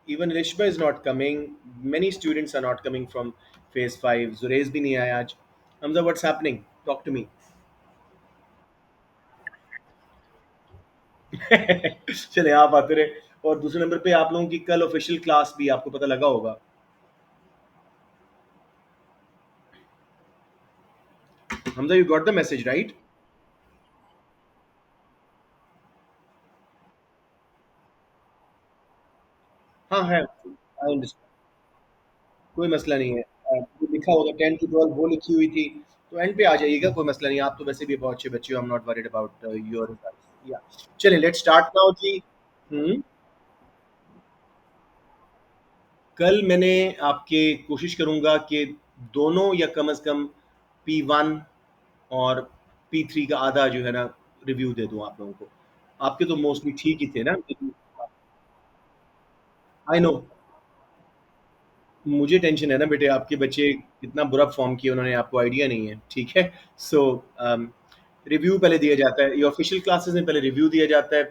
Even Rishma is not coming. Many students are not coming from phase 5. Zurez भी नहीं आया आज. Hamza, what's happening? Talk to me. चले आप आते रहे. और दूसरे नंबर पे आप लोगों की कल ऑफिशियल क्लास भी आपको पता लगा होगा. Hamza, you got the message, right? हाँ है. I understand. कोई मसला नहीं है. जो लिखा होगा 10 to 12 वो लिखी हुई थी. तो एंड पे आ जाइएगा, कोई मसला नहीं. आप तो वैसे भी बहुत अच्छे बच्चे हो. आई am not worried about your results. या चलिए लेट्स स्टार्ट नाउ जी. हम्म. कल मैंने आपके कोशिश करूंगा कि दोनों या कम से कम P1 और P3 का आधा जो है ना रिव्यू दे दूं आप लोगों को. आपके तो मोस्टली ठीक ही थे ना. I know. मुझे टेंशन है ना बेटे, आपके बच्चे कितना बुरा फॉर्म किए उन्होंने, आपको आइडिया नहीं है. ठीक है. सो रिव्यू पहले दिया जाता है. ये ऑफिशियल क्लासेस में पहले रिव्यू दिया जाता है.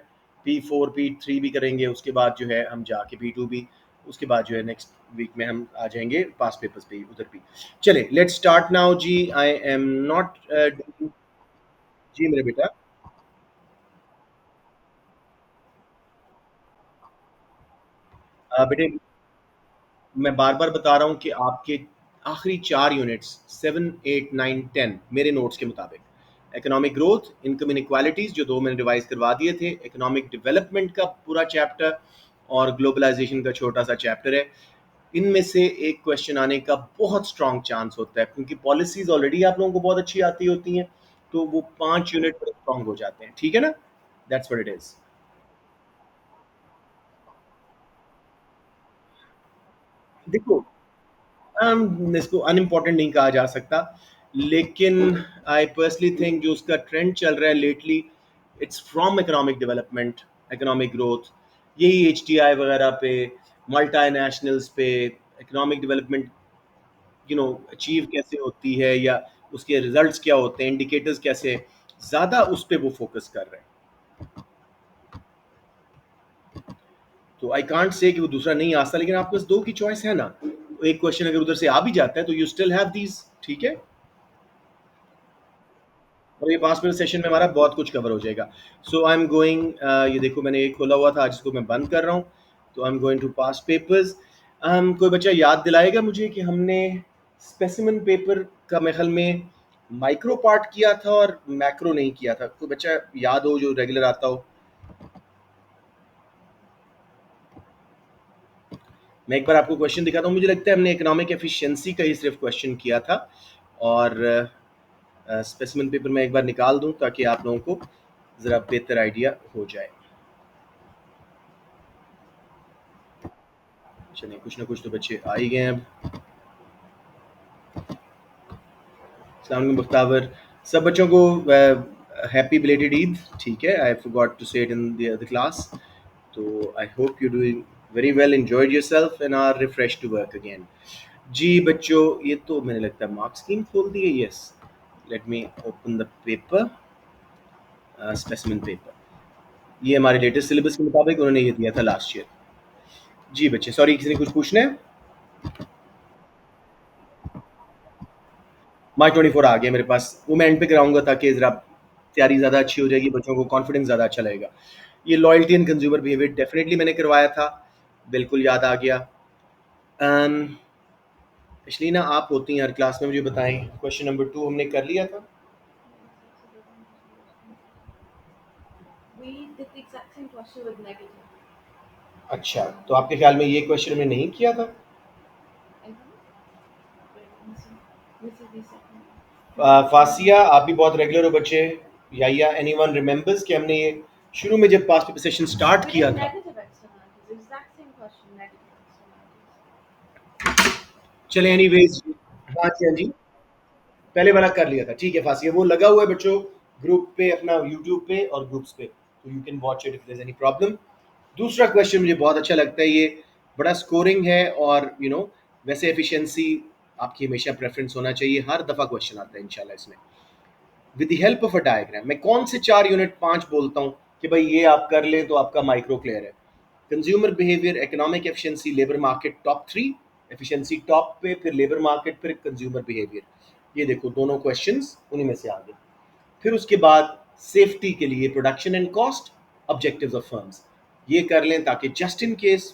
P4 P3 भी करेंगे, उसके बाद जो है हम जाके P2 भी. उसके बाद जो है नेक्स्ट वीक में हम आ जाएंगे पास पेपर्स पे उधर भी. चले लेट्स स्टार्ट नाउ जी. I am not. जी मेरे बेटा. बेटे मैं बार बार बता रहा हूँ कि आपके आखिरी 4 यूनिट्स 7 8 9 10 मेरे नोट्स के मुताबिक इकोनॉमिक ग्रोथ, इनकम इनक्वालिटीज जो दो मैंने रिवाइज करवा दिए थे, इकोनॉमिक डेवलपमेंट का पूरा चैप्टर और ग्लोबलाइजेशन का छोटा सा चैप्टर है. इनमें से एक क्वेश्चन आने का बहुत स्ट्रांग चांस होता है क्योंकि पॉलिसीज ऑलरेडी आप लोगों को बहुत अच्छी आती होती हैं. तो वो 5 यूनिट पर स्ट्रांग हो जाते हैं. ठीक है ना. That's what it is. देखो, इसको अनइम्पोर्टेंट नहीं कहा जा सकता, लेकिन आई पर्सनली थिंक जो उसका ट्रेंड चल रहा है lately, it's from economic development, economic growth. यही HTI वगैरह पे, मल्टी नेशनल्स पे, इकोनॉमिक डेवलपमेंट अचीव कैसे होती है या उसके रिजल्ट्स क्या होते हैं, इंडिकेटर्स कैसे, ज़्यादा उस पर वो फोकस कर रहे हैं. तो आई कांट से कि वो दूसरा नहीं आ सकता, लेकिन आपके पास दो की चॉइस है ना. एक क्वेश्चन अगर उधर से आ भी जाता है तो यू स्टिल हैव दीज. ठीक है. और ये 5 मिनट सेशन में हमारा बहुत कुछ कवर हो जाएगा. सो आई एम गोइंग. ये देखो मैंने एक खोला हुआ था जिसको मैं बंद कर रहा हूँ. तो I am going to pass papers. कोई बच्चा याद दिलाएगा मुझे कि हमने स्पेसिमेन पेपर का मेरे ख्याल में माइक्रो पार्ट किया था और मैक्रो नहीं किया था. कोई बच्चा याद हो जो रेगुलर आता हो. मैं एक बार आपको क्वेश्चन दिखाता हूँ. मुझे लगता है हमने इकोनॉमिक एफिशिएंसी का ही सिर्फ क्वेश्चन किया था. और स्पेसिमेन पेपर में एक बार निकाल दूं ताकि आप लोगों को ज़रा बेहतर आइडिया हो जाए. चलिए कुछ ना कुछ तो बच्चे आ ही गए हैं अब. अस्सलाम वालेकुम बख्तावर. सब बच्चों को हैप्पी बिलेटेड ईद. ठीक है. I forgot to say it in the class. तो I hope you doing very well, enjoyed yourself and are refresh to work again. जी बच्चों, ये तो मैंने लगता है मार्क्स स्कीम खोल दी है. Yes. Let me open the paper. Specimen paper. ये हमारे लेटेस्ट सिलेबस के मुताबिक उन्होंने ये दिया था लास्ट ईयर. जी बच्चे, सॉरी किसी ने कुछ पूछना है. मार्च 24 आ गया मेरे पास. वो मैं एंड पे कराऊंगा ताकि जरा तैयारी ज़्यादा अच्छी हो जाएगी, बच्चों को कॉन्फिडेंस ज़्यादा अच्छा लगेगा. ये loyalty and consumer behaviour definitely मैंने करवाया था. बिल्कुल याद आ गया. अशलीना आप होती हैं हर क्लास में, मुझे बताएं क्वेश्चन नंबर 2 हमने कर लिया था. अच्छा, तो आपके ख्याल में ये क्वेश्चन हमने नहीं किया था. फासिया आप भी बहुत रेगुलर हो बच्चे. या एनीवन रिमेंबर्स कि हमने ये शुरू में जब पास्ट पेपर सेशन स्टार्ट किया था. चले एनीवेज. हाँ जी हाँ जी. पहले वाला कर लिया था. ठीक है फासिया, वो लगा हुआ है बच्चों ग्रुप पे, अपना यूट्यूब पे और ग्रुप्स पे. तो you can watch it if there is any problem. दूसरा क्वेश्चन मुझे बहुत अच्छा लगता है. ये बड़ा स्कोरिंग है और वैसे एफिशिएंसी आपकी हमेशा प्रेफरेंस होना चाहिए. हर दफ़ा क्वेश्चन आता है इंशाल्लाह इसमें. With the help of a diagram मैं कौन से 4 यूनिट 5 बोलता हूँ कि भाई ये आप कर लें तो आपका माइक्रो क्लियर है. Consumer behaviour, economic efficiency, labour market, top three. Efficiency top पे, फिर लेबर मार्केट, फिर कंज्यूमर बिहेवियर। ये देखो दोनों क्वेश्चंस उन्हीं में से आ गए। फिर उसके बाद सेफ्टी के लिए production and cost, objectives of firms. ये कर लें ताकि जस्ट इन केस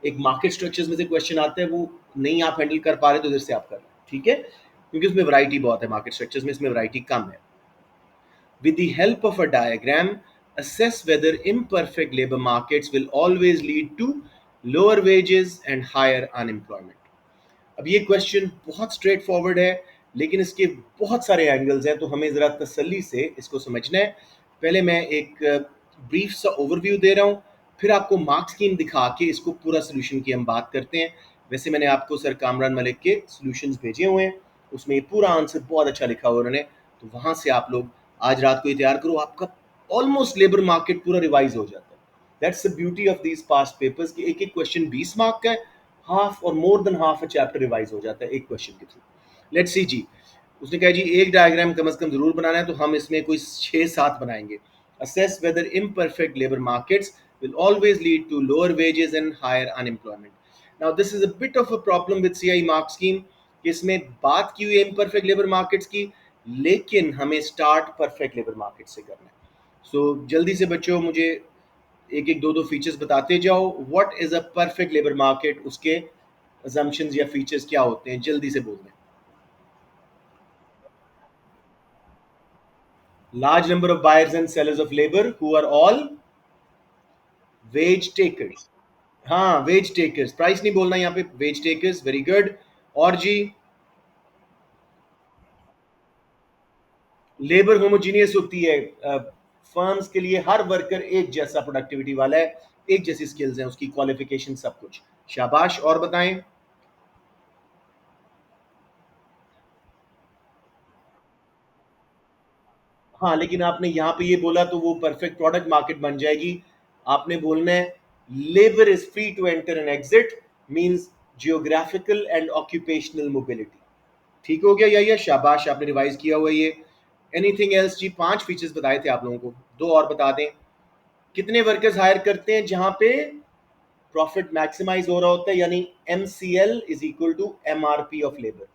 एक मार्केट स्ट्रक्चर्स में से क्वेश्चन आता है, वो नहीं आप हैंडल कर पा रहे तो इधर से आप कर लें, ठीक है, क्योंकि उसमें वैरायटी बहुत है, मार्केट स्ट्रक्चर्स में इसमें वैरायटी कम है। With the help of a diagram, assess whether imperfect labor markets will always lead to lower wages and higher unemployment. अब ये क्वेश्चन बहुत स्ट्रेट फॉरवर्ड है, लेकिन इसके बहुत सारे एंगल्स हैं, तो हमें ज़रा तसल्ली से इसको समझना है। पहले मैं एक ब्रीफ सा ओवरव्यू दे रहा हूँ, फिर आपको मार्क स्कीम दिखा के इसको पूरा सोल्यूशन की हम बात करते हैं। वैसे मैंने आपको सर कामरान मलिक के सोल्यूशंस भेजे हुए हैं, उसमें ये पूरा आंसर बहुत अच्छा लिखा हुआ उन्होंने, तो वहाँ से आप लोग आज रात को ये तैयार करो, आपका ऑलमोस्ट लेबर मार्केट पूरा रिवाइज हो जाता है। That's the beauty of these past papers कि एक एक क्वेश्चन 20 मार्क का है, हाफ और more than half a chapter revise हो जाता है एक क्वेश्चन के थ्रू। लेट्स सी जी, उसने कहा जी एक डायग्राम कम से कम जरूर बनाना है, तो हम इसमें कोई 6-7 बनाएंगे। Assess whether imperfect labour markets will always lead to lower wages and higher unemployment. Now this is a bit of a problem with CI mark scheme कि इसमें बात की हुई है imperfect labor markets की, लेकिन हमें स्टार्ट परफेक्ट लेबर मार्केट से करना है। सो जल्दी से बच्चों मुझे एक एक दो दो फीचर्स बताते जाओ। What is a perfect labour market, उसके assumptions या फीचर्स क्या होते हैं, जल्दी से बोल दें। Large number of buyers and sellers of labour who are all wage takers. हाँ वेज टेकर्स, प्राइस नहीं बोलना यहाँ पे, वेज टेकर्स, वेरी गुड। और जी लेबर होमोजीनियस होती है, फर्म्स के लिए हर वर्कर एक जैसा प्रोडक्टिविटी वाला है, एक जैसी स्किल्स हैं, उसकी क्वालिफिकेशन सब कुछ। शाबाश, और बताएं। हाँ लेकिन आपने यहाँ पे ये बोला तो वो परफेक्ट प्रोडक्ट मार्केट बन जाएगी। आपने बोलना है labour is free to enter and exit, means geographical and occupational mobility. ठीक हो गया या शाबाश, आपने रिवाइज किया हुआ है ये। एनीथिंग एल्स जी, 5 फीचर्स बताए थे आप लोगों को, दो और बता दें। कितने वर्कर्स हायर करते हैं जहां पे प्रॉफिट मैक्सिमाइज हो रहा होता है, यानी MCL is equal to MRP of labour.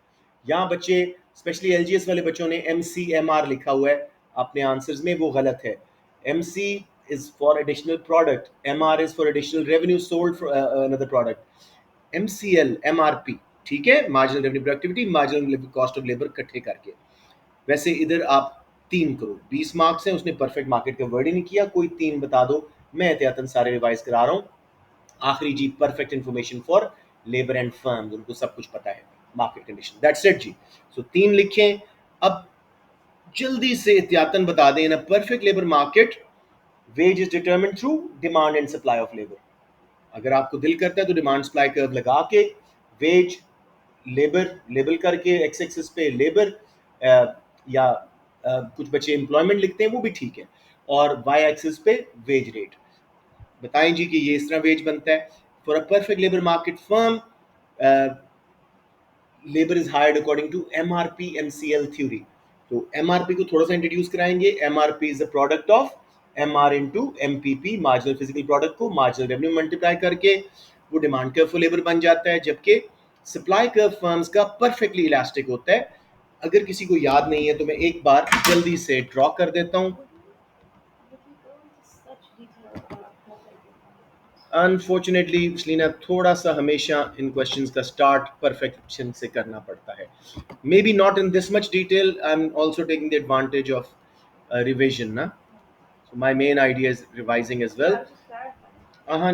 यहाँ बच्चे स्पेशली LGS वाले बच्चों ने MCMR लिखा हुआ है अपने आंसर्स में, वो गलत है। MC is for additional product, MR is for additional revenue sold for another product. MCL MRP, ठीक है, marginal revenue productivity, marginal cost of labour इकट्ठे करके। वैसे इधर आप 3 करो, 20 मार्क्स हैं, उसने परफेक्ट मार्केट का वर्ड ही नहीं किया, कोई 3 बता दो, मैं एहतियातन सारे रिवाइज करा रहा हूँ। आखिरी जी, perfect information for labour and firm, उनको सब कुछ पता है मार्केट कंडीशन, दैट्स इट जी। सो 3 लिखें। अब जल्दी से एहतियातन बता दें, in a perfect labour market wage is determined through demand and supply of labour. अगर आपको दिल करता है तो डिमांड सप्लाई कर्व लगा के वेज लेबर लेबल करके एक्स एक्सिस पे लेबर, या कुछ बच्चे एम्प्लॉयमेंट लिखते हैं वो भी ठीक है, और वाई एक्सिस पे वेज रेट। बताएं जी कि ये इस तरह वेज बनता है। For a perfect labour market firm, labour is hired according to MRP MCL theory. तो MRP को थोड़ा सा इंट्रोड्यूस कराएंगे। MRP is the product of MR into MPP, marginal physical product को मार्जिनल रेवेन्यू मल्टीप्लाई करके वो डिमांड कर्व फॉर लेबर बन जाता है, जबकि सप्लाई कर्व फर्म्स का परफेक्टली इलास्टिक होता है। अगर किसी को याद नहीं है तो मैं एक बार जल्दी से ड्रॉ कर देता हूँ। अनफॉर्चुनेटली सलीना, थोड़ा सा हमेशा इन क्वेश्चंस का स्टार्ट परफेक्शन से करना पड़ता है, may be not in this much detail, I am also taking the advantage of revision ना, so my main idea is revising as well. हाँ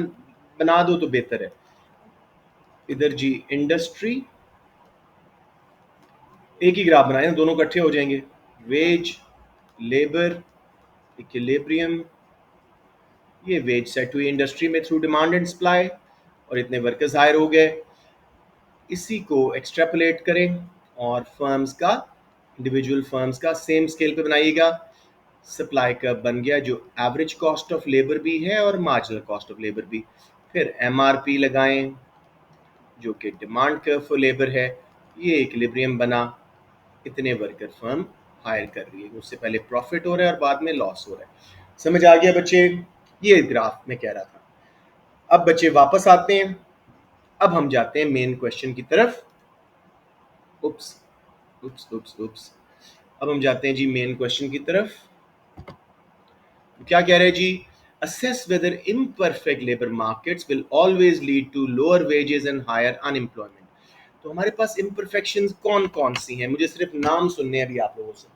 बना दो तो बेहतर है। इधर जी इंडस्ट्री, एक ही ग्राफ बनाए, दोनों इकट्ठे हो जाएंगे। वेज लेबर इक्विलिब्रियम, ये वेज सेट हुई इंडस्ट्री में थ्रू डिमांड एंड सप्लाई, और इतने वर्कर्स हायर हो गए। इसी को एक्सट्रैपोलेट करें और फर्म्स का, इंडिविजुअल फर्म्स का सेम स्केल पे बनाइएगा। सप्लाई कर्व बन गया जो एवरेज कॉस्ट ऑफ लेबर भी है और मार्जिनल कॉस्ट ऑफ लेबर भी। फिर MRP लगाएं जो कि डिमांड कर्व फॉर लेबर है, ये इक्विलिब्रियम बना, इतने वर्कर फर्म हायर कर रही है, उससे पहले प्रॉफिट हो रहा है और बाद में लॉस हो रहा है। समझ आ गया बच्चे, ये ग्राफ मैं कह रहा था। अब बच्चे वापस आते हैं, अब हम जाते हैं मेन क्वेश्चन की तरफ। उप्स उप्स उप्स उप्स। अब हम जाते हैं जी मेन क्वेश्चन की तरफ। क्या कह रहे हैं जी? assess whether imperfect labor markets will always lead to lower wages and higher unemployment। तो हमारे पास imperfections कौन कौन सी हैं? मुझे सिर्फ नाम सुनने हैं अभी आप लोगों से।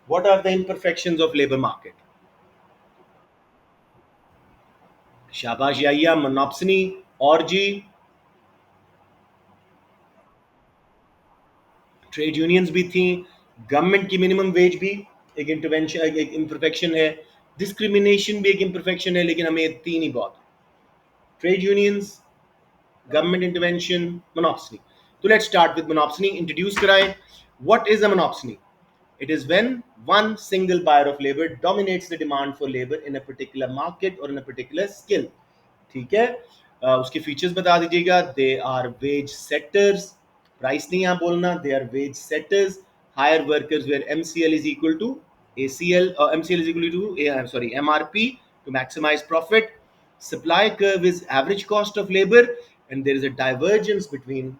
what are the imperfections of labor market? शाबाश याया, मोनोप्सनी। और जी? ट्रेड यूनियंस भी थी। गवर्नमेंट की मिनिमम वेज भी एक इंटरवेंशन, एक इम्परफेक्शन है। डिस्क्रिमिनेशन भी एक इम्परफेक्शन है, लेकिन हमें तीन ही बहुत। Trade unions, government intervention, monopsony। So let's start with monopsony। Introduce कराएं। What is a monopsony? It is when one single buyer of labor dominates the demand for labor in a particular market or in a particular skill। ठीक है। उसके features बता दीजिएगा। They are wage setters, price नहीं यहाँ बोलना, they are wage setters, hire workers where MCL is equal to ACL, MCL is equal to sorry MRP to maximise profit. Supply curve is average cost of labour and there is a divergence between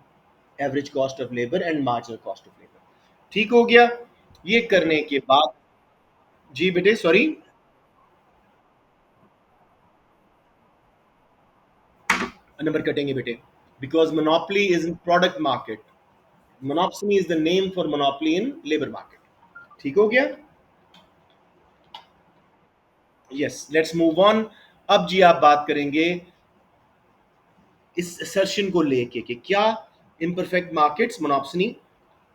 average cost of labour and marginal cost of labour. ठीक हो गया। ये करने के बाद जी बेटे, sorry, number कटेंगे बेटे, because monopoly is in product market, monopsony is the name for monopoly in labor market। ठीक हो गया। Yes, let's move on. अब जी आप बात करेंगे इस assertion को लेके कि क्या imperfect markets monopsony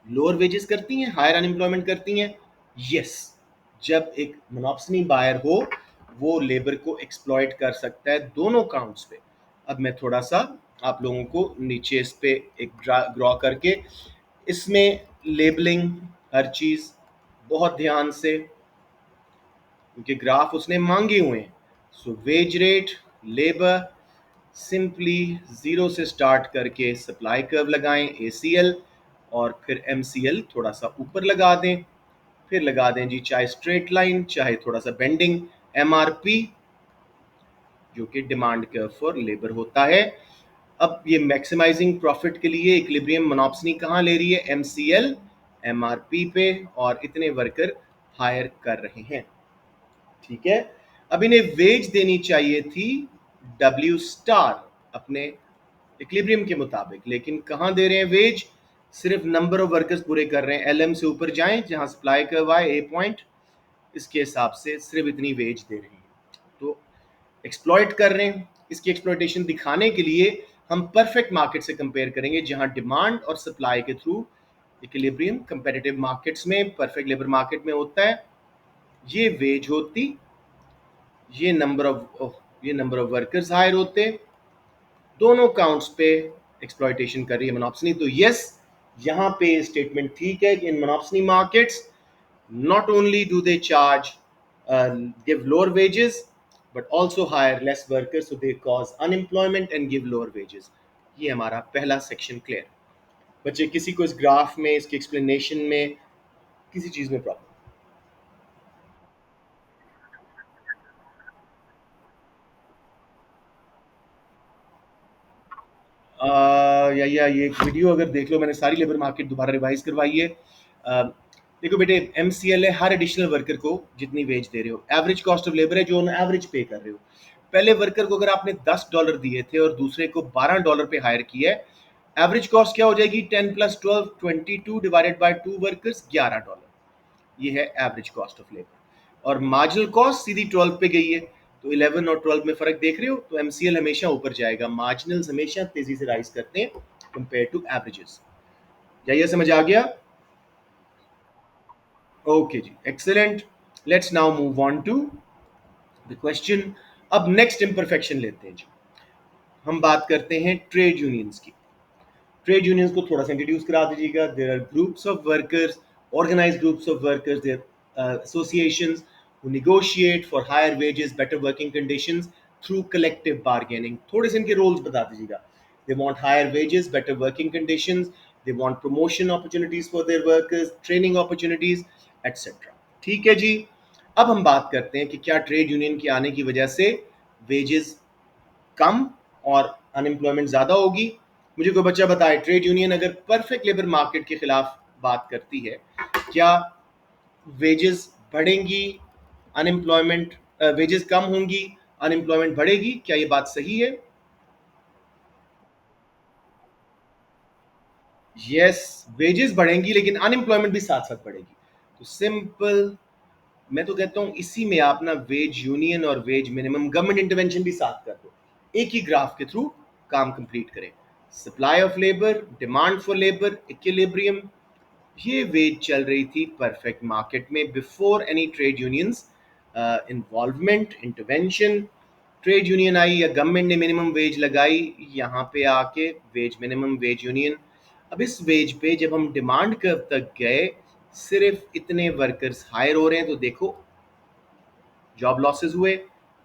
lower wages करती हैं, हायर अनएम्प्लॉयमेंट करती हैं? यस। जब एक मोनोप्सनी बायर हो, वो लेबर को एक्सप्लॉइट कर सकता है दोनों काउंट्स पे। अब मैं थोड़ा सा आप लोगों को नीचे इस पे एक ड्रॉ करके, इसमें लेबलिंग हर चीज बहुत ध्यान से, क्योंकि ग्राफ उसने मांगे हुए हैं। So wage rate, labour, simply zero से स्टार्ट करके सप्लाई कर्व लगाएं एसीएल, और फिर एमसीएल थोड़ा सा ऊपर लगा दें, फिर लगा दें जी चाहे स्ट्रेट लाइन चाहे थोड़ा सा बेंडिंग एमआरपी, जो कि डिमांड कर्व फॉर लेबर होता है। अब ये मैक्सिमाइजिंग प्रॉफिट के लिए इक्विलिब्रियम मोनोप्सनी कहाँ ले रही है? एमसीएल एमआरपी पे, और इतने वर्कर हायर कर रहे हैं। ठीक है। अब इन्हें वेज देनी चाहिए थी डब्ल्यू स्टार अपने इक्विलिब्रियम के मुताबिक, लेकिन कहां दे रहे हैं वेज? सिर्फ नंबर ऑफ वर्कर्स पूरे कर रहे हैं। एलएम से ऊपर जाएं, जहां सप्लाई कर्व आए ए पॉइंट, इसके हिसाब से सिर्फ इतनी वेज दे रही है। तो एक्सप्लॉइट कर रहे हैं। इसकी एक्सप्लॉइटेशन दिखाने के लिए हम परफेक्ट मार्केट से कंपेयर करेंगे, जहां डिमांड और सप्लाई के थ्रू इक्विलिब्रियम कंपेटिटिव मार्केट्स में, परफेक्ट लेबर मार्केट में होता है। ये वेज होती, ये नंबर ऑफ वर्कर्स हायर होते, दोनों काउंट्स पे एक्सप्लॉइटेशन कर रही है मोनोप्सनी। तो यस, यहाँ पे स्टेटमेंट ठीक है कि इन मोनोप्सनी markets not only do they charge give lower wages, but also hire less workers, so they cause unemployment and give lower wages। ये हमारा पहला सेक्शन क्लियर। बच्चे किसी को इस ग्राफ में, इसके एक्सप्लेनेशन में, किसी चीज में प्रॉब्लम? या ये एक वीडियो अगर देख लो, मैंने सारी लेबर मार्केट दोबारा रिवाइज करवाई है। देखो बेटे, एमसीएल है हर एडिशनल वर्कर को जितनी वेज दे रहे हो, एवरेज कॉस्ट ऑफ लेबर है जो एवरेज पे कर रहे हो। पहले वर्कर को अगर आपने $10 दिए थे और दूसरे को $12 पे हायर किया है, एवरेज कॉस्ट क्या हो जाएगी? 10 + 12 22 डिवाइडेड बाय 2 वर्कर्स, $11। ये है एवरेज कॉस्ट ऑफ लेबर। और मार्जिनल कॉस्ट सीधी 12 पे गई है, तो 11 और 12 में फर्क देख रहे हो, तो एमसीएल हमेशा ऊपर जाएगा, मार्जिनल्स हमेशा तेजी से राइज करते हैं कंपेयर टू एवरेजेस। क्या ये समझ आ गया? ओके जी, excellent. Let's now move on to the question. अब नेक्स्ट इम्परफेक्शन लेते हैं जी। हम बात करते हैं ट्रेड यूनियंस की। ट्रेड यूनियंस को थोड़ा सा इंट्रोड्यूस करा दीजिएगा। There are groups of workers, organised groups of workers, their associations who negotiate for higher wages, better working conditions through collective bargaining। थोड़े से इनके रोल्स बता दीजिएगा। They want higher wages, better working conditions, they want promotion opportunities for their workers, training opportunities, etc। ठीक है जी। अब हम बात करते हैं कि क्या ट्रेड यूनियन के आने की वजह से वेजेस कम और अनएम्प्लॉयमेंट ज़्यादा होगी। मुझे कोई बच्चा बताए, ट्रेड यूनियन अगर परफेक्ट लेबर मार्केट के खिलाफ बात करती है, क्या वेजेस बढ़ेंगी, अनएम्प्लॉयमेंट वेजेस कम होंगी, अनएम्प्लॉयमेंट बढ़ेगी? क्या ये बात सही है? यस, वेजेस बढ़ेंगी लेकिन अनएम्प्लॉयमेंट भी साथ साथ बढ़ेगी। तो सिंपल, मैं तो कहता हूँ इसी में आप ना वेज यूनियन और वेज मिनिमम गवर्नमेंट इंटरवेंशन भी साथ कर दो, एक ही ग्राफ के थ्रू काम कंप्लीट करें। Supply of labour, demand for labour, equilibrium, ये वेज चल रही थी परफेक्ट मार्केट में before any trade unions involvement intervention. Trade union आई या गवर्नमेंट ने मिनिमम वेज लगाई, यहाँ पे आके वेज मिनिमम, वेज यूनियन। अब इस वेज पे जब हम डिमांड कर्व तक गए, सिर्फ इतने वर्कर्स हायर हो रहे हैं, तो देखो जॉब लॉसेस हुए।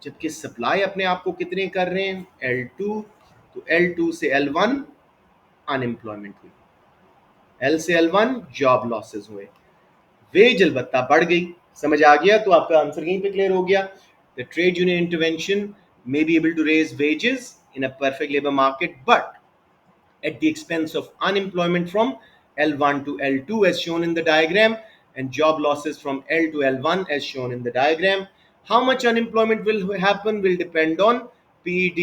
जबकि सप्लाई अपने आप को कितने कर रहे हैं, L2, तो L2 से L1 अनएम्प्लॉयमेंट हुई, L से L1 जॉब लॉसेस हुए, वेज अलबत्ता बढ़ गई। समझ आ गया? तो आपका आंसर यहीं पे क्लियर हो गया। The trade union intervention may be able to raise wages in a perfect labor market, but at the expense of unemployment from L1 to L2 as shown in the diagram, and job losses from L to L1 as shown in the diagram. How much unemployment will happen will depend on PED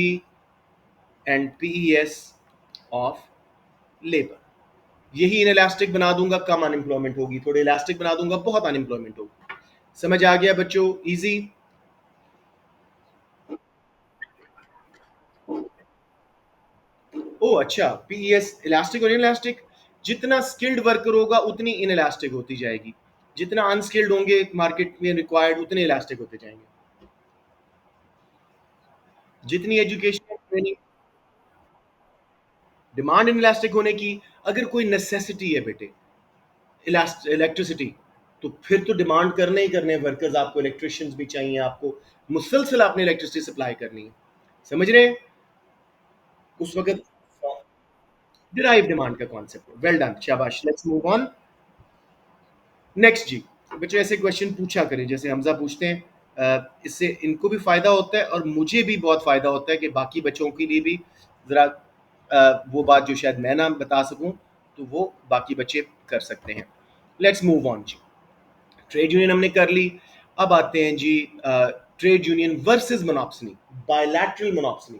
and PES of labor. यही inelastic बना दूंगा, कम unemployment होगी, थोड़ी elastic बना दूंगा, बहुत unemployment होगी। समझ आ गया बच्चों? इजी। ओ अच्छा, पीईएस इलास्टिक और इनलास्टिक, जितना स्किल्ड वर्कर होगा उतनी इनलास्टिक होती जाएगी, जितना अनस्किल्ड होंगे मार्केट में रिक्वायर्ड उतने इलास्टिक होते जाएंगे। जितनी एजुकेशन ट्रेनिंग, डिमांड इनलास्टिक होने की, अगर कोई नेसेसिटी है बेटे, इलेक्ट्रिसिटी, तो फिर तो डिमांड करने ही करने वर्कर्स, आपको इलेक्ट्रिशियंस भी चाहिए, आपको मुसलसल आपने इलेक्ट्रिसिटी सप्लाई करनी है। समझ रहे हैं? उस वक्त डिराइव डिमांड का कॉन्सेप्ट। वेल डन, शाबाश, लेट्स मूव ऑन। नेक्स्ट जी, बच्चे ऐसे क्वेश्चन पूछा करें जैसे हमजा पूछते हैं, इससे इनको भी फायदा होता है और मुझे भी बहुत फायदा होता है कि बाकी बच्चों के लिए भी जरा वो बात जो शायद मैं ना बता सकूं, तो वो बाकी बच्चे कर सकते हैं। लेट्स मूव ऑन जी। ट्रेड यूनियन हमने कर ली। अब आते हैं जी trade union versus monopsony, bilateral monopsony.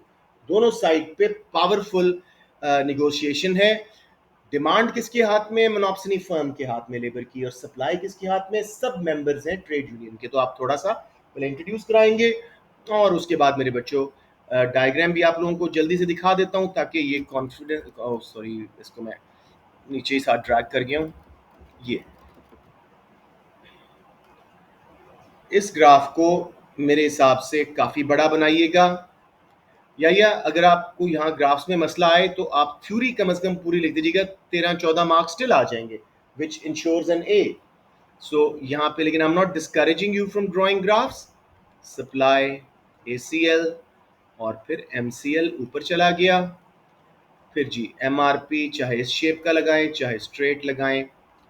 दोनों साइड पे पावरफुल निगोशिएशन है। डिमांड किसके हाथ में? मोनोप्सनी फर्म के हाथ में लेबर की। और सप्लाई किसके हाथ में? सब मेंबर्स हैं ट्रेड यूनियन के। तो आप थोड़ा सा पहले इंट्रोड्यूस कराएंगे और उसके बाद मेरे बच्चों डायग्राम भी आप लोगों को जल्दी से दिखा देता हूं, ताकि ये कॉन्फिडेंस, सॉरी इसको मैं नीचे ही साथ ड्रैग कर गया हूँ। ये इस ग्राफ को मेरे हिसाब से काफ़ी बड़ा बनाइएगा, या अगर आपको यहाँ ग्राफ्स में मसला आए तो आप थ्योरी कम से कम पूरी लिख दीजिएगा, 13-14 मार्क्स स्टिल आ जाएंगे, विच इंश्योर्स एन ए। सो यहाँ पे लेकिन आई am not discouraging you from drawing graphs. Supply, ACL और फिर MCL ऊपर चला गया। फिर जी MRP, चाहे इस शेप का लगाएं चाहे स्ट्रेट लगाएं,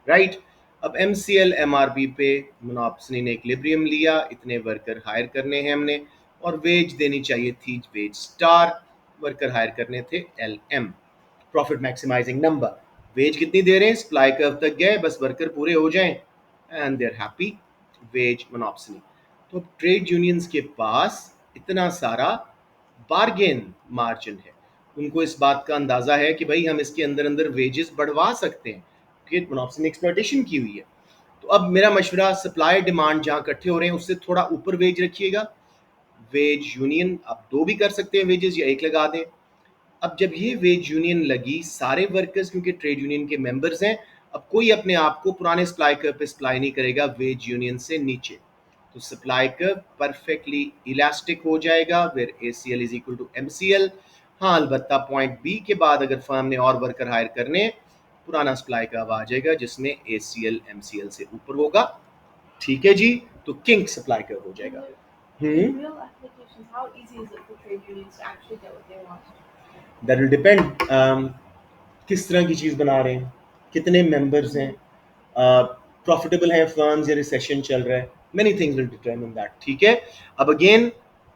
राइट। अब MCL MRP पे मोनोप्सनी ने इक्विलिब्रियम लिया, इतने वर्कर हायर करने हैं हमने, और वेज देनी चाहिए थी वेज स्टार, वर्कर हायर करने थे LM, profit maximising number. Wage कितनी दे रहे हैं? सप्लाई कर्व तक गए, बस वर्कर पूरे हो जाएं and they are happy. Wage monopsony. तो ट्रेड यूनियंस के पास इतना सारा बार्गेन मार्जिन है, उनको इस बात का अंदाजा है कि भाई हम इसके अंदर अंदर वेजेस बढ़वा सकते हैं, क्योंकि मोनोप्सनी ने एक्सप्लॉयटेशन की हुई है। तो अब मेरा मशवरा, सप्लाई डिमांड जहाँ इकट्ठे हो रहे हैं उससे थोड़ा ऊपर वेज रखिएगा। वेज यूनियन आप दो भी कर सकते हैं वेजेस, या एक लगा दें। अब जब ये वेज यूनियन लगी, सारे वर्कर्स क्योंकि ट्रेड यूनियन के मेंबर्स हैं, अब कोई अपने आप को पुराने सप्लाई कर्व पे सप्लाई नहीं करेगा वेज यूनियन से नीचे, तो सप्लाई कर्व परफेक्टली इलास्टिक हो जाएगा, where ACL is equal to MCL। हाँ, अलबत्ता पॉइंट बी के बाद अगर फर्म ने और वर्कर हायर करने, पुराना सप्लाई कर्व आ जाएगा जिसमें ACL MCL से ऊपर होगा। ठीक है जी, तो किंग सप्लाई कर्व हो जाएगा। हम्म, दैट विल डिपेंड किस तरह की चीज़ बना रहे हैं, कितने मेंबर्स हैं, प्रॉफिटेबल हैं फर्म्स या रिसेशन चल रहा है, many things will determine that. ठीक है। अब अगेन,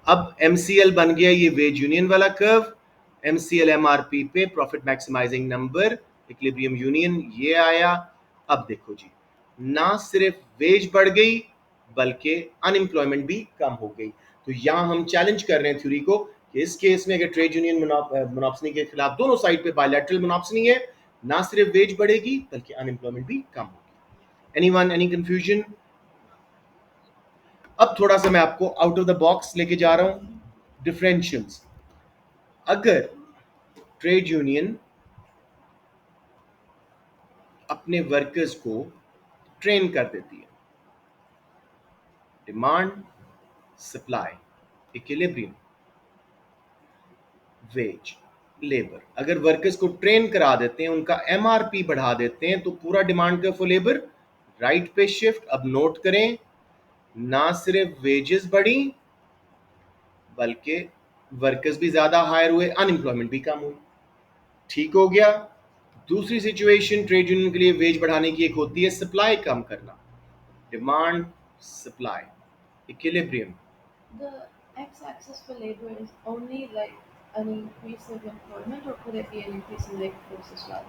अब MCL बन गया ये वेज यूनियन वाला कर्व, MCL MRP पे profit maximising number, equilibrium union ये आया। अब देखो जी, ना सिर्फ वेज बढ़ गई बल्कि अनएम्प्लॉयमेंट भी कम हो गई। तो यहाँ हम चैलेंज कर रहे हैं थ्योरी को कि इस केस में अगर ट्रेड यूनियन मोनोप्सनी के खिलाफ दोनों साइड पे बायलैटरल मोनोप्सनी है, ना सिर्फ वेज बढ़ेगी बल्कि अनएम्प्लॉयमेंट भी कम होगी। Anyone, any confusion? अब थोड़ा सा मैं आपको आउट ऑफ द बॉक्स लेके जा रहा हूं डिफरेंशियल्स। अगर ट्रेड यूनियन अपने वर्कर्स को ट्रेन कर देती है, demand, supply, equilibrium, wage, labour, अगर वर्कर्स को ट्रेन करा देते हैं, उनका एमआरपी बढ़ा देते हैं, तो पूरा demand curve for labour right पे शिफ्ट। अब नोट करें, ना सिर्फ वेजेस बढ़ी बल्कि वर्कर्स भी ज्यादा हायर हुए, अनएम्प्लॉयमेंट भी कम हुई। ठीक हो गया। दूसरी सिचुएशन ट्रेड यूनियन के लिए वेज बढ़ाने की एक होती है सप्लाई कम करना, demand, supply, equilibrium. The x-axis for labor is only like an increase of employment, or could it be an increase in labor force as well?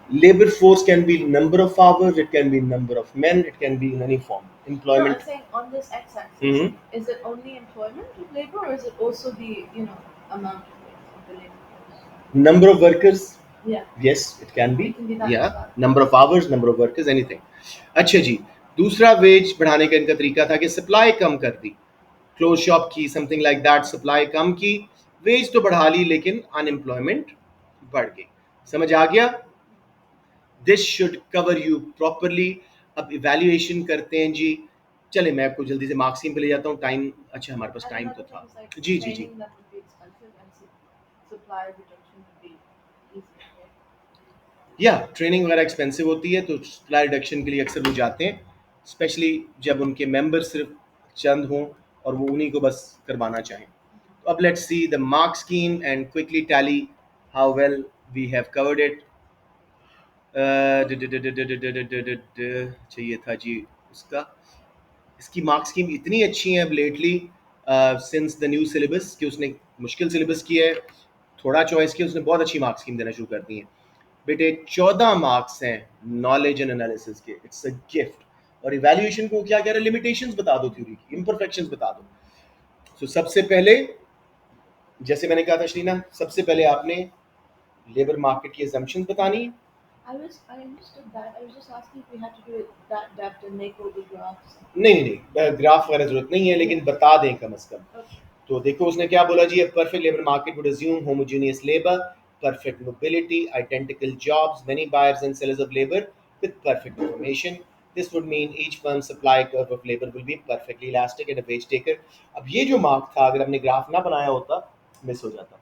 Labor force can be number of hours, it can be number of men, it can be in any form. No, Employment. I'm saying on this x-axis, Mhm. is it only employment of labor, or is it also the amount of the labor force? Number of workers. Yeah, Yes, it can be. it can be that as Yeah. well. Number of hours, number of workers, anything. अच्छा जी, दूसरा veg बढ़ाने का इनका तरीका था कि supply कम कर दी, close shop की, समथिंग लाइक दैट, सप्लाई कम की, वेज तो बढ़ा ली लेकिन अनएम्प्लॉयमेंट बढ़ गई। समझ आ गया? This should cover you properly. अब इवैल्यूएशन करते हैं जी। चले मैं आपको जल्दी से मार्क्स स्कीम पे ले जाता हूँ। टाइम, अच्छा हमारे पास And टाइम तो another thing था। is like जी जी जी। training that would be expensive and supply reduction would be easier, right? या ट्रेनिंग वगैरह एक्सपेंसिव होती है, तो सप्लाई रिडक्शन के लिए अक्सर वो जाते हैं, स्पेशली जब उनके मेंबर सिर्फ चंद हों और वो उन्हीं को बस करवाना चाहें। तो अब let's see the mark scheme and quickly tally how well we have covered it. चाहिए था जी उसका। इसकी मार्क स्कीम इतनी अच्छी है अब lately since the new syllabus कि उसने मुश्किल सिलेबस किया है, थोड़ा चॉइस किया, उसने बहुत अच्छी मार्क स्कीम देना शुरू कर दी है। बेटे 14 मार्क्स हैं नॉलेज एंड एनालिसिस के, इट्स अ गिफ्ट। और इवैल्यूएशन को क्या कह रहे हैं, लिमिटेशंस बता दो, थ्योरी की इम्परफेक्शंस बता दो। सो सबसे पहले, जैसे मैंने कहा था श्रीना, सबसे पहले आपने लेबर मार्केट की assumptions बतानी। I understood that. I was just asking if we had to do it that depth and make all the graphs. नहीं नहीं, ग्राफ वगैरह जरूरत नहीं है, लेकिन बता दें कम अज कम। Okay. तो देखो उसने क्या बोला जी, perfect labour market would assume homogeneous labour, perfect mobility, identical jobs, many buyers and sellers of labor with perfect information. This would mean each firm's supply curve of labor will be perfectly elastic and a wage taker. अब ये जो mark था, अगर हमने graph ना बनाया होता miss हो जाता,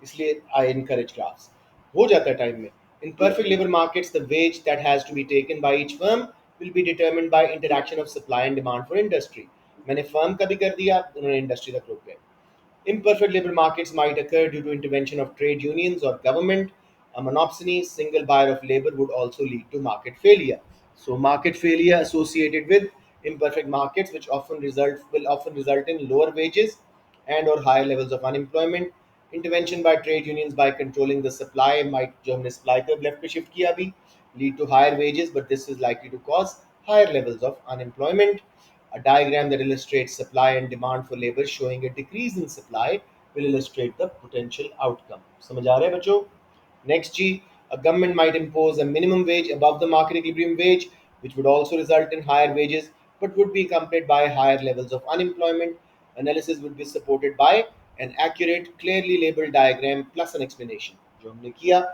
इसलिए आई इनकरेज ग्राफ्स। हो जाता है टाइम में। In perfect labor markets, the wage that has to be taken by each firm will be determined by interaction of supply and demand for industry. मैंने firm का भी कर दिया, उन्होंने industry तक रोक गए। Imperfect labor markets might occur due to intervention of trade unions or government. A monopsony, single buyer of labor would also lead to market failure. So, market failure associated with imperfect markets, which will often result in lower wages and or higher levels of unemployment. Intervention by trade unions by controlling the supply might, जो हमने supply curve left पे shift किया अभी, lead to higher wages, but this is likely to cause higher levels of unemployment. A diagram that illustrates supply and demand for labor showing a decrease in supply will illustrate the potential outcome. समझ आ रहा है बच्चों? Next G, a government might impose a minimum wage above the market equilibrium wage, which would also result in higher wages, but would be accompanied by higher levels of unemployment. Analysis would be supported by an accurate, clearly labeled diagram plus an explanation. जो हमने किया,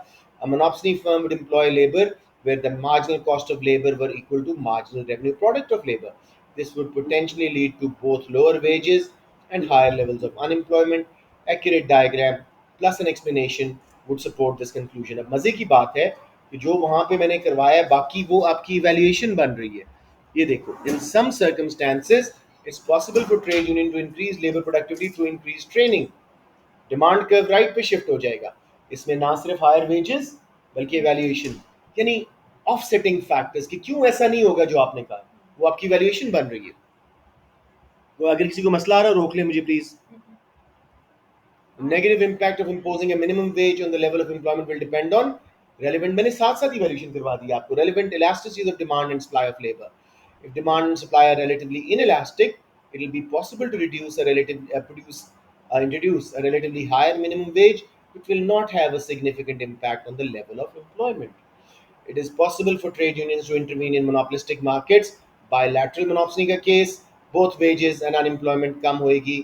a monopsony firm would employ labor where the marginal cost of labor were equal to marginal revenue product of labor. This would potentially lead to both lower wages and higher levels of unemployment. Accurate diagram plus an explanation would support this conclusion. अब मजे की बात है कि जो वहां पे मैंने करवाया बाकी वो आपकी इवैल्यूएशन बन रही है। ये देखो, in some circumstances it's possible for trade union to increase labor productivity through increased training. Demand curve right पे शिफ्ट हो जाएगा। इसमें ना सिर्फ हायर वेजेस बल्कि इवैल्यूएशन, यानी ऑफसेटिंग फैक्टर्स कि क्यों ऐसा नहीं होगा जो आपने कहा, वो आपकी इवैल्यूएशन बन रही है। तो अगर किसी को मसला आ रहा है रोक ले मुझे please. Negative impact of imposing a minimum wage on the level of employment will depend on relevant, मैंने साथ साथ evaluation करवा दी आपको, relevant elasticities of demand and supply of labor. If demand and supply are relatively inelastic, it will be possible to introduce a relatively higher minimum wage, which will not have a significant impact on the level of employment. It is possible for trade unions to intervene in monopolistic markets. Bilateral monopoly का case, both wages and unemployment कम होएगी,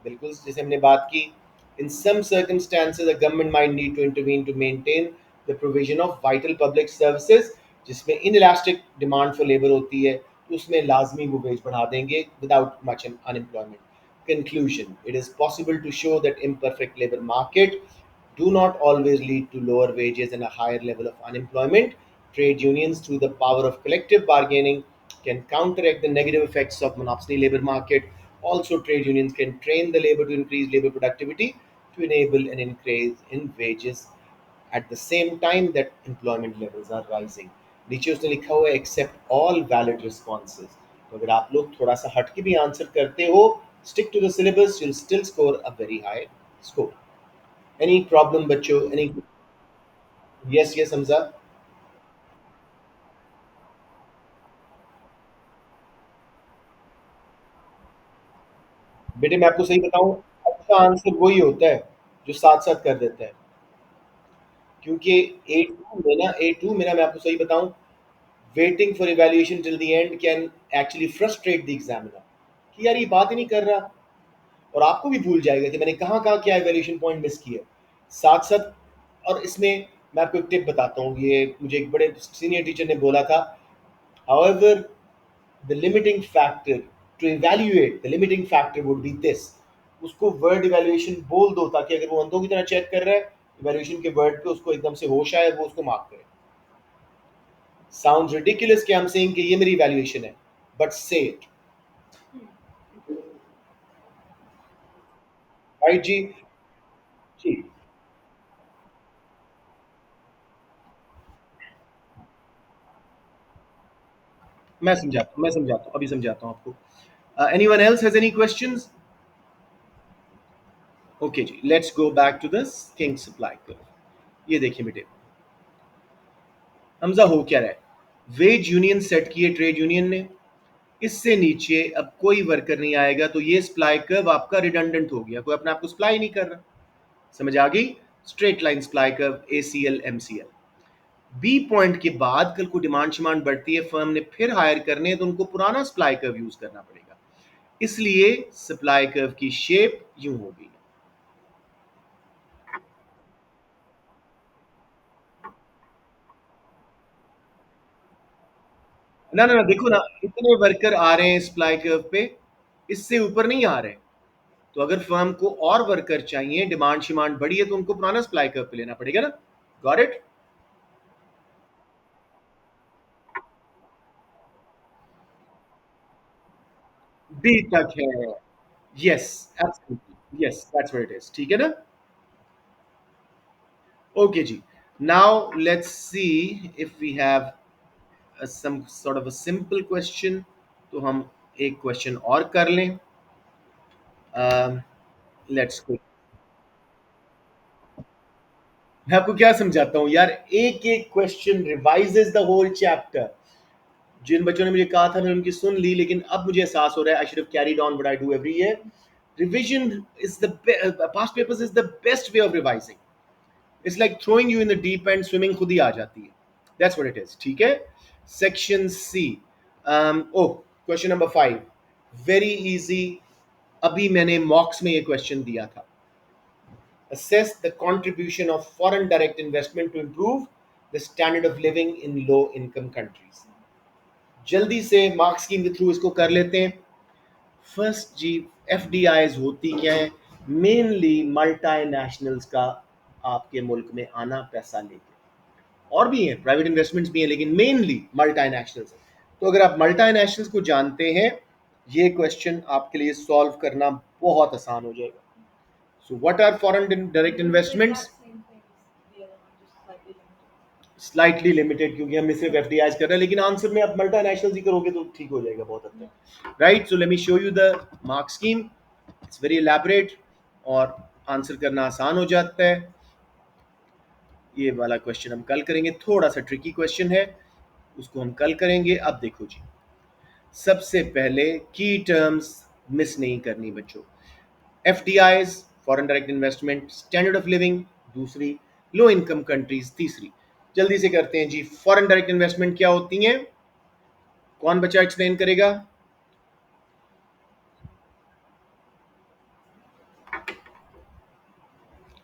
बिल्कुल जैसे हमने बात की. In some circumstances, a government might need to intervene to maintain the provision of vital public services, जिसमें inelastic demand for labor होती है, तो उसमें लाजमी वो wage बढ़ा देंगे without much unemployment. Conclusion: it is possible to show that imperfect labor market do not always lead to lower wages and a higher level of unemployment. Trade unions, through the power of collective bargaining, can counteract the negative effects of monopoly labor market. Also, trade unions can train the labor to increase labor productivity to enable an increase in wages at the same time that employment levels are rising. नीचे उसने लिखा हुआ है accept all valid responses. तो अगर आप लोग थोड़ा सा हट के भी आंसर करते हो, stick to the syllabus, you will still score a very high score. Any problem बच्चों? एनी? Yes yes Hamza. बेटे मैं आपको सही बताऊं, अच्छा आंसर वही होता है जो साथ साथ कर देता है. क्योंकि A2 में ना, A2 में ना, मैं आपको सही बताऊं, waiting for evaluation till the end can actually frustrate the examiner, कि यार ये बात ही नहीं कर रहा, और आपको भी भूल जाएगा कि मैंने कहाँ कहाँ क्या इवैल्यूएशन पॉइंट मिस किया साथ साथ. और इसमें मैं आपको एक टिप बताता हूँ, ये मुझे एक बड़े सीनियर टीचर ने बोला था. However, the limiting factor to evaluate, the limiting factor would be this. उसको वर्ड इवैल्यूएशन बोल दो, ताकि अगर वो अंधों की तरह चेक कर रहा है इवैल्यूएशन के वर्ड पे, उसको एकदम से होश आए, वो उसको मार्क करे. साउंड्स रिडिकुलस कि आई एम सेइंग कि ये मेरी इवैल्यूएशन है, बट से इट. राइट जी? जी, मैं समझाता हूँ, अभी समझाता हूँ आपको. Anyone else has any questions? Okay जी, let's go back to the king supply curve. ये देखिए बेटे, हमजा हो क्या रहा है? वेज यूनियन सेट की है ट्रेड यूनियन ने, इससे नीचे अब कोई वर्कर नहीं आएगा, तो ये सप्लाई कर्व आपका रिडंडेंट हो गया, कोई अपने आप को सप्लाई नहीं कर रहा. समझ आ गई? Straight line supply curve, ACL MCL. B point के बाद कल को डिमांड शिमांड बढ़ती है, फर्म ने फिर हायर करने हैं, तो उनको पुराना सप्लाई कर्व यूज करना पड़ेगा. इसलिए सप्लाई कर्व की शेप यूं होगी. ना ना ना, देखो ना, इतने वर्कर आ रहे हैं सप्लाई कर्व पे, इससे ऊपर नहीं आ रहे. तो अगर फर्म को और वर्कर चाहिए, डिमांड शिमांड बढ़ी है, तो उनको पुराना सप्लाई कर्व पे लेना पड़ेगा ना. Got it? बी तक है. Yes, absolutely, yes, that's what it is. ठीक है ना? ओके जी. Now let's see if we have some sort of a simple question. तो हम एक क्वेश्चन और कर लें. Let's go. मैं आपको क्या समझाता हूँ यार, एक एक question revises the whole chapter. जिन बच्चों ने मुझे कहा था, मैंने उनकी सुन ली, लेकिन अब मुझे एहसास हो रहा है I should have carried on what I do every year. Revision is the past papers is the best way of revising. It's like throwing you in the deep end, swimming खुद ही आ जाती है. That's what it is. ठीक है. Section C. ओ, question number 5, very easy. अभी मैंने मॉक्स में ये क्वेश्चन दिया था. assess the contribution of foreign direct investment to improve the standard of living in low income countries. जल्दी से मार्क्स स्कीम के थ्रू इसको कर लेते हैं. फर्स्ट जी, FDIs होती क्या है? मेनली मल्टीनेशनल्स का आपके मुल्क में आना पैसा लेके. और भी हैं, प्राइवेट इन्वेस्टमेंट्स भी हैं, लेकिन मेनली मल्टीनेशनल्स है. तो अगर आप मल्टीनेशनल्स को जानते हैं, ये क्वेश्चन आपके लिए सॉल्व करना बहुत आसान हो जाएगा. So what are foreign direct investments? Same thing as the other one, just slightly limited. Slightly limited, क्योंकि हमने सिर्फ FDIs कर रहे हैं, लेकिन आंसर में आप मल्टीनेशनल ही करोगे तो ठीक हो जाएगा बहुत हद तक. Right. So let me show you the mark scheme. It's very elaborate. और आंसर करना आसान हो जाता है। ये वाला क्वेश्चन हम कल करेंगे, थोड़ा सा ट्रिकी क्वेश्चन है, उसको हम कल करेंगे। अब देखो जी, सबसे पहले की टर्म्स मिस नहीं करनी बच्चों। FDIs, foreign direct investment, standard of living दूसरी, लो इनकम कंट्रीज तीसरी। जल्दी से करते हैं जी, फॉरेन डायरेक्ट इन्वेस्टमेंट क्या होती हैं, कौन बच्चा एक्सप्लेन करेगा?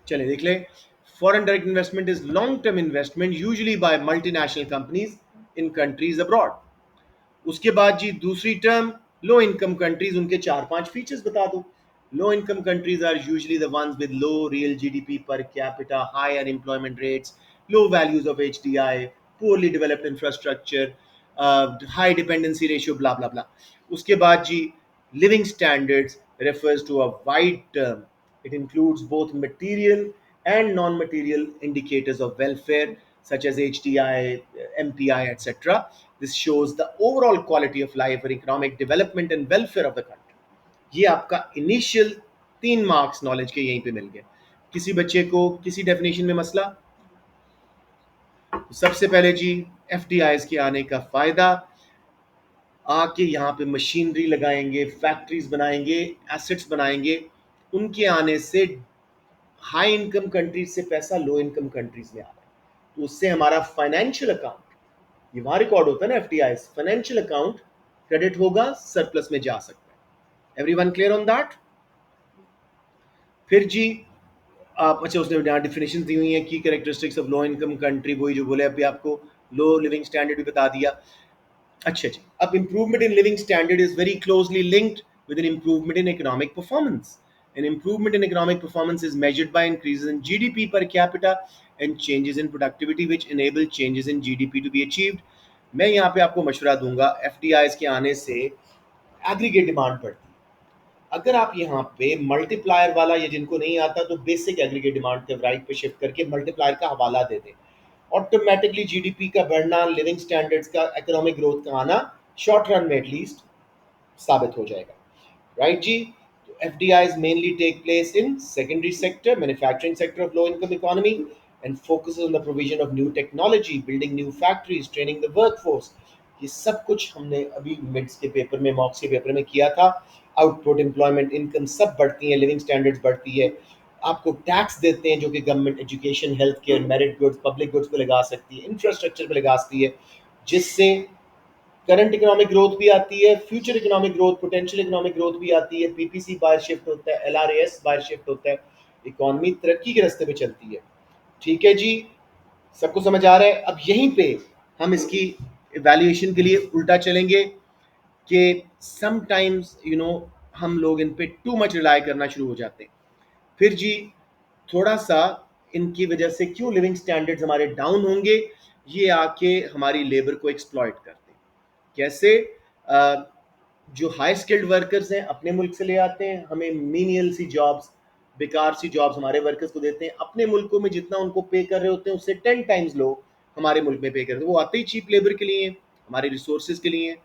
चलिए देख ले। Foreign direct investment is long term investment usually by multinational companies in countries abroad. उसके बाद जी दूसरी टर्म, लो इनकम कंट्रीज, उनके चार पांच फीचर्स बता दो। Low income countries are usually the ones with low real GDP per capita, high unemployment rates, low values of HDI, poorly developed infrastructure, high dependency ratio, blah blah blah. उसके बाद जी living standards refers to a wide term. It includes both material and non-material indicators of welfare such as HDI, MPI, etc. This shows the overall quality of life or economic development and welfare of the country. ये आपका initial 3 marks knowledge के यहीं पे मिल गए। किसी बच्चे को किसी डेफिनेशन में मसला? तो सबसे पहले जी, एफ के आने का फायदा, आके यहाँ पे मशीनरी लगाएंगे, फैक्ट्रीज बनाएंगे, एसेट्स बनाएंगे, उनके आने से हाई इनकम कंट्रीज से पैसा लो इनकम कंट्रीज में आ रहा है, तो उससे हमारा फाइनेंशियल अकाउंट, ये वहां रिकॉर्ड होता है ना, एफडीआई फाइनेंशियल अकाउंट क्रेडिट होगा, सरप्लस में जा सकता है। Everyone clear on that? फिर जी आप, अच्छा उसने यहाँ डिफिनेशन दी हुई है, की characteristics of low income country, वही जो बोले अभी आपको, लो लिविंग स्टैंडर्ड भी बता दिया। अच्छा जी, अब improvement in living standard is very closely linked with an improvement in economic performance. An improvement in economic performance is measured by increases in GDP per capita and changes in productivity which enable changes in GDP to be achieved. मैं यहाँ पे आपको मशवरा दूंगा, F के आने से aggregate demand बढ़ती है। अगर आप यहाँ पे मल्टीप्लायर वाला, या जिनको नहीं आता तो बेसिक एग्रीगेट डिमांड के राइट पे शिफ्ट करके मल्टीप्लायर का हवाला दे दें, ऑटोमेटिकली जीडीपी का बढ़ना, लिविंग स्टैंडर्ड्स का, इकोनॉमिक ग्रोथ का आना शॉर्ट रन में एटलीस्ट साबित हो जाएगा। राइट जी? तो F D I's mainly take place in secondary sector, manufacturing sector of low income economy and focus on the provision of new technology, building new factories, training the workforce. ये सब कुछ हमने अभी मिड्स के paper में, मॉक्स के paper में किया था। आउटपुट, एम्प्लॉयमेंट, इनकम सब बढ़ती है, लिविंग स्टैंडर्ड्स बढ़ती है, आपको टैक्स देते हैं जो कि government education, health care, merit goods, public goods पे लगा सकती है, इंफ्रास्ट्रक्चर पे लगा सकती है, जिससे करंट इकोनॉमिक ग्रोथ भी आती है, future economic growth, potential economic growth भी आती है, पीपीसी बाहर शिफ्ट होता है, एलआरएस बाहर शिफ्ट होता है, इकोनॉमी तरक्की के रास्ते पे चलती है। ठीक है जी, सबको समझ आ रहा है? अब यहीं पे हम इसकी इवैल्यूएशन के लिए उल्टा चलेंगे कि समटाइम्स हम लोग इन पे टू मच रिलाई करना शुरू हो जाते हैं। फिर जी थोड़ा सा इनकी वजह से क्यों लिविंग स्टैंडर्ड्स हमारे डाउन होंगे, ये आके हमारी लेबर को एक्सप्लॉइट करते हैं। कैसे? अ, जो हाई स्किल्ड वर्कर्स हैं अपने मुल्क से ले आते हैं, हमें मीनियल सी जॉब्स, बेकार सी जॉब्स हमारे वर्कर्स को देते हैं, अपने मुल्कों में जितना उनको पे कर रहे होते हैं उससे 10 टाइम्स लो हमारे मुल्क में पे कर रहे हैं, वो आते ही चीप लेबर के लिए, हमारे रिसोर्सेज के लिए।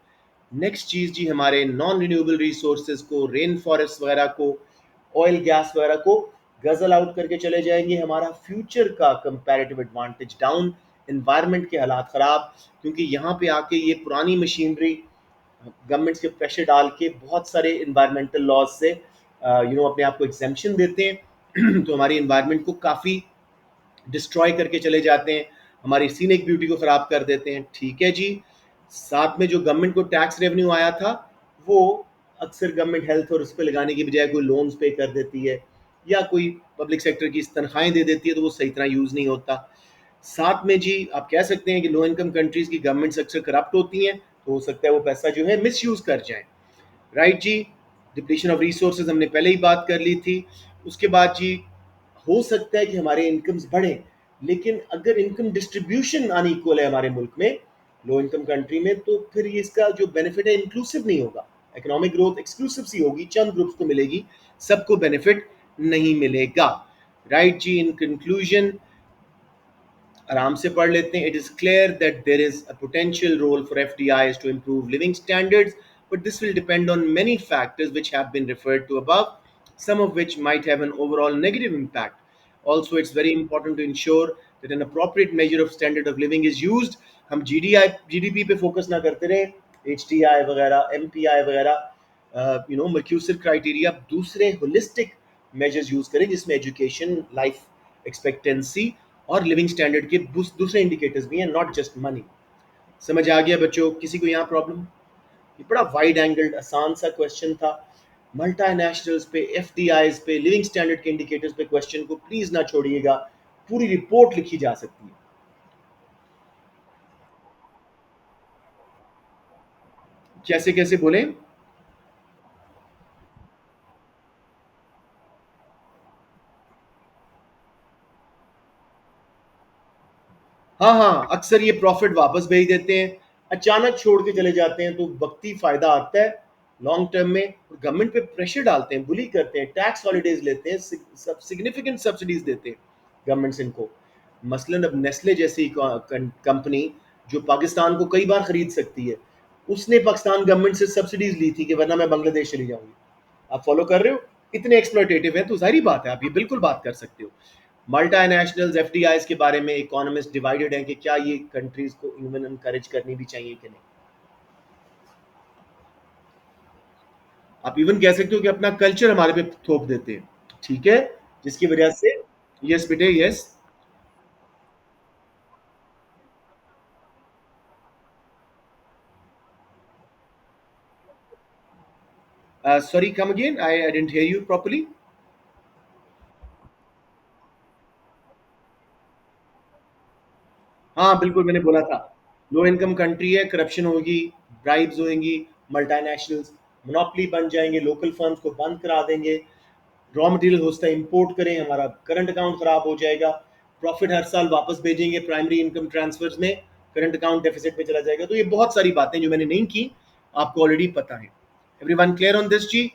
नेक्स्ट चीज़ जी, हमारे नॉन रिन्यूएबल रिसोर्सेज को, रेन फॉरेस्ट वगैरह को, ऑयल गैस वगैरह को गजल आउट करके चले जाएंगे, हमारा फ्यूचर का कंपैरेटिव एडवांटेज डाउन, इन्वायरमेंट के हालात ख़राब, क्योंकि यहाँ पे आके ये पुरानी मशीनरी गवर्नमेंट्स के प्रेशर डाल के बहुत सारे इन्वायरमेंटल लॉज से अपने आप को एग्जेम्पशन देते हैं तो हमारी इन्वायरमेंट को काफ़ी डिस्ट्रॉय करके चले जाते हैं, हमारी सीनिक ब्यूटी को ख़राब कर देते हैं। ठीक है जी, साथ में जो गवर्नमेंट को टैक्स रेवेन्यू आया था वो अक्सर गवर्नमेंट हेल्थ और उस पर लगाने की बजाय कोई लोन्स पे कर देती है, या कोई पब्लिक सेक्टर की तनख्वाहें दे देती है, तो वो सही तरह यूज़ नहीं होता। साथ में जी आप कह सकते हैं कि लो इनकम कंट्रीज़ की गवर्नमेंट्स अक्सर करप्ट होती हैं, तो हो सकता है वो पैसा जो है मिस यूज़ कर जाए। राइट जी? डिप्लीशन ऑफ रिसोर्सेज हमने पहले ही बात कर ली थी। उसके बाद जी हो सकता है कि हमारे इनकम्स बढ़े, लेकिन अगर इनकम डिस्ट्रीब्यूशन अनइक्वल है हमारे मुल्क में, लो इनकम कंट्री में, तो फिर ये इसका जो बेनिफिट है इंक्लूसिव नहीं होगा, इकोनॉमिक ग्रोथ एक्सक्लूसिव सी होगी, चंद ग्रुप्स को मिलेगी, सबको बेनिफिट नहीं मिलेगा। Right ji? इन कंक्लूजन आराम से पढ़ लेते हैं। It is clear that there is a potential role for FDIs to improve living standards, but this will depend on many factors which have been referred to above. some of which might have an overall negative impact. Also, it's very important to ensure that an appropriate measure of standard of living is used. हम GDP पे focus ना करते रहे, H T I वगैरह, M P I वगैरह, मर्क्यूसर criteria, दूसरे holistic measures use करें जिसमें एजुकेशन, लाइफ एक्सपेक्टेंसी और लिविंग स्टैंडर्ड के दूसरे इंडिकेटर्स भी हैं, नॉट जस्ट मनी. समझ आ गया बच्चों? किसी को यहाँ प्रॉब्लम? ये बड़ा वाइड एंगल्ड आसान सा क्वेश्चन था. मल्टीनेशनल्स पे, एफडीआईज पे, लिविंग स्टैंडर्ड के इंडिकेटर्स पे क्वेश्चन को प्लीज ना छोड़िएगा. पूरी रिपोर्ट लिखी जा सकती है. कैसे कैसे बोले? हाँ हाँ, अक्सर ये प्रॉफिट वापस भेज देते हैं, अचानक छोड़ के चले जाते हैं, तो वक्ती फायदा आता है. लॉन्ग टर्म में गवर्नमेंट पे प्रेशर डालते हैं, बुली करते हैं, टैक्स हॉलीडेज लेते हैं, सिग्निफिकेंट सब्सिडीज देते हैं गवर्नमेंट्स इनको. मसलन अब नेस्ले जैसी कंपनी जो पाकिस्तान को कई बार खरीद सकती है, उसने पाकिस्तान गवर्नमेंट से सब्सिडीज ली थी कि वरना मैं बांग्लादेश चली जाऊंगी. आप फॉलो कर रहे हो? इतने एक्सप्लॉयटेटिव हैं, तो जाहिर बात है आप ये बिल्कुल बात कर सकते हो. मल्टीनेशनल्स, एफडीआईज के बारे में इकोनॉमिस्ट डिवाइडेड हैं कि क्या ये कंट्रीज को इवन इनकरेज करनी भी चाहिए कि नहीं. आप इवन कह सकते हो कि अपना कल्चर हमारे पे थोप देते हैं, ठीक है, जिसकी वजह से. यस बेटे, yes. Sorry, come again, I didn't here you properly. हाँ बिल्कुल, मैंने बोला था लो इनकम कंट्री है, करप्शन होगी, ब्राइब्स होंगी, मल्टीनेशनल्स मोनोपली बन जाएंगे, लोकल फर्म्स को बंद करा देंगे, रॉ मटेरियल होता है इंपोर्ट करें, हमारा करंट अकाउंट खराब हो जाएगा, प्रॉफिट हर साल वापस भेजेंगे प्राइमरी इनकम ट्रांसफर्स में, करंट अकाउंट डेफिसिट में चला जाएगा. तो ये बहुत सारी बातें जो मैंने नहीं की, आपको ऑलरेडी पता है. एवरीवन क्लियर ऑन दिस जी?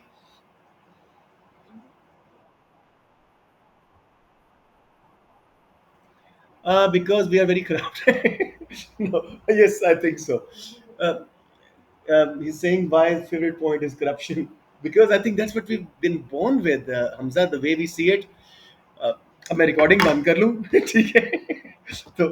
Because we are very corrupt. No, yes, I think so. Uh, he's saying why his favorite point is corruption. Because I think that's what we've been born with, Hamza, the way we see it. अब मैं recording बंद कर लूँ ठीक है. तो